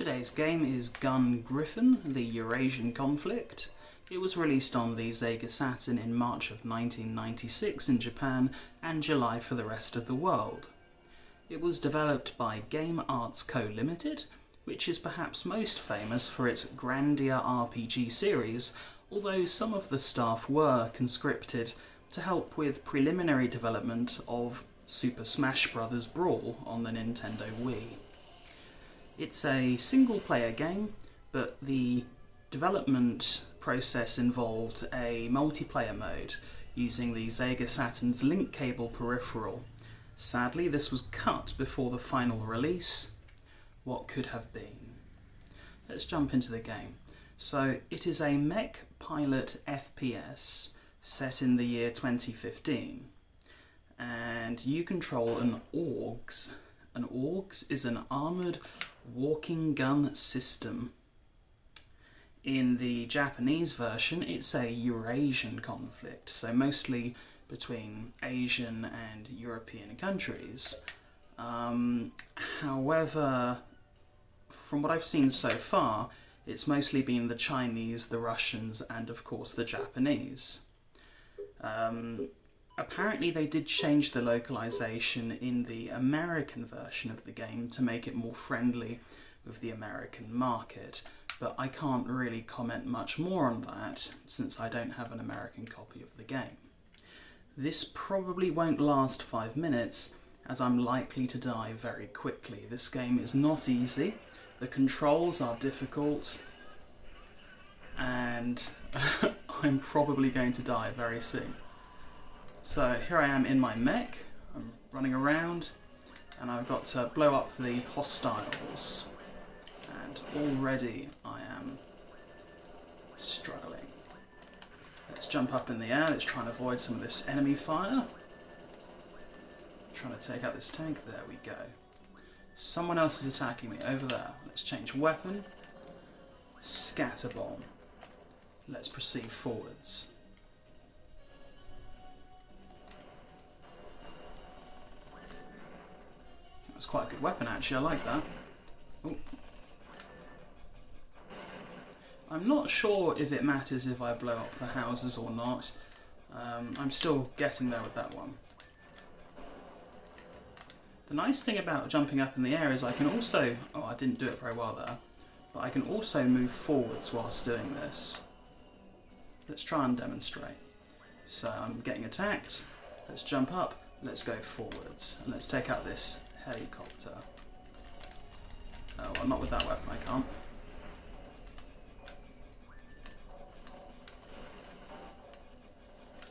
Today's game is Gungriffon, the Eurasian Conflict. It was released on the Sega Saturn in March of 1996 in Japan and July for the rest of the world. It was developed by Game Arts Co. Limited, which is perhaps most famous for its Grandia RPG series, although some of the staff were conscripted to help with preliminary development of Super Smash Bros. Brawl on the Nintendo Wii. It's a single-player game, but the development process involved a multiplayer mode using the Sega Saturn's link cable peripheral. Sadly, this was cut before the final release. What could have been? Let's jump into the game. So, it is a mech pilot FPS set in the year 2015, and you control an AUGS. An AUGS is an armoured walking gun system. In the Japanese version, it's a Eurasian conflict, so mostly between Asian and European countries. However, from what I've seen so far, it's mostly been the Chinese, the Russians, and of course the Japanese. Apparently they did change the localization in the American version of the game to make it more friendly with the American market, but I can't really comment much more on that since I don't have an American copy of the game. This probably won't last 5 minutes, as I'm likely to die very quickly. This game is not easy, the controls are difficult, and I'm probably going to die very soon. So here I am in my mech, I'm running around, and I've got to blow up the hostiles, and already I am struggling. Let's jump up in the air, let's try and avoid some of this enemy fire. Trying to take out this tank, there we go. Someone else is attacking me over there. Let's change weapon, scatter bomb. Let's proceed forwards. That's quite a good weapon actually, I like that. Ooh. I'm not sure if it matters if I blow up the houses or not. I'm still getting there with that one. The nice thing about jumping up in the air is I can also... Oh, I didn't do it very well there. But I can also move forwards whilst doing this. Let's try and demonstrate. So I'm getting attacked. Let's jump up. Let's go forwards. And let's take out this helicopter. Oh, well, not with that weapon, I can't.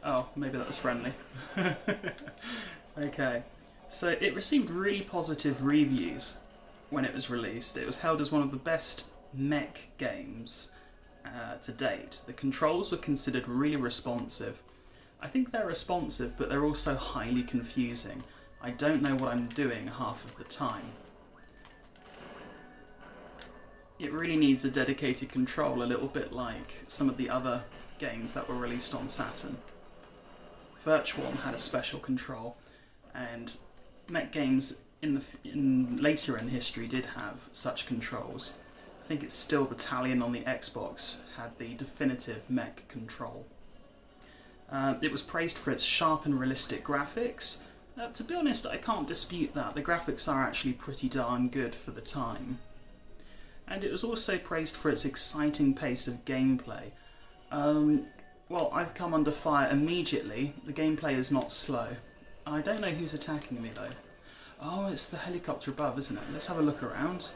Oh, maybe that was friendly. Okay, so it received really positive reviews when it was released. It was hailed as one of the best mech games to date. The controls were considered really responsive. I think they're responsive, but they're also highly confusing. I don't know what I'm doing half of the time. It really needs a dedicated control, a little bit like some of the other games that were released on Saturn. Virtual had a special control, and mech games later in history did have such controls. I think it's still Battalion on the Xbox had the definitive mech control. It was praised for its sharp and realistic graphics. To be honest, I can't dispute that. The graphics are actually pretty darn good for the time. And it was also praised for its exciting pace of gameplay. Well, I've come under fire immediately. The gameplay is not slow. I don't know who's attacking me though. Oh, it's the helicopter above, isn't it? Let's have a look around.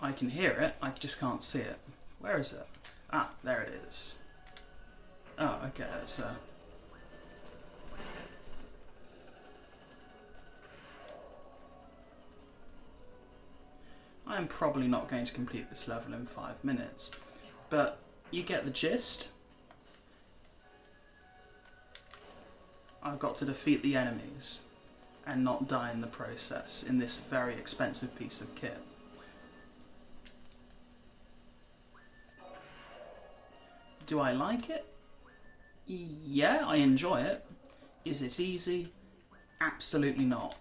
I can hear it, I just can't see it. Where is it? Ah, there it is. Oh, okay, that's I am probably not going to complete this level in 5 minutes, but you get the gist. I've got to defeat the enemies and not die in the process in this very expensive piece of kit. Do I like it? Yeah, I enjoy it. Is it easy? Absolutely not.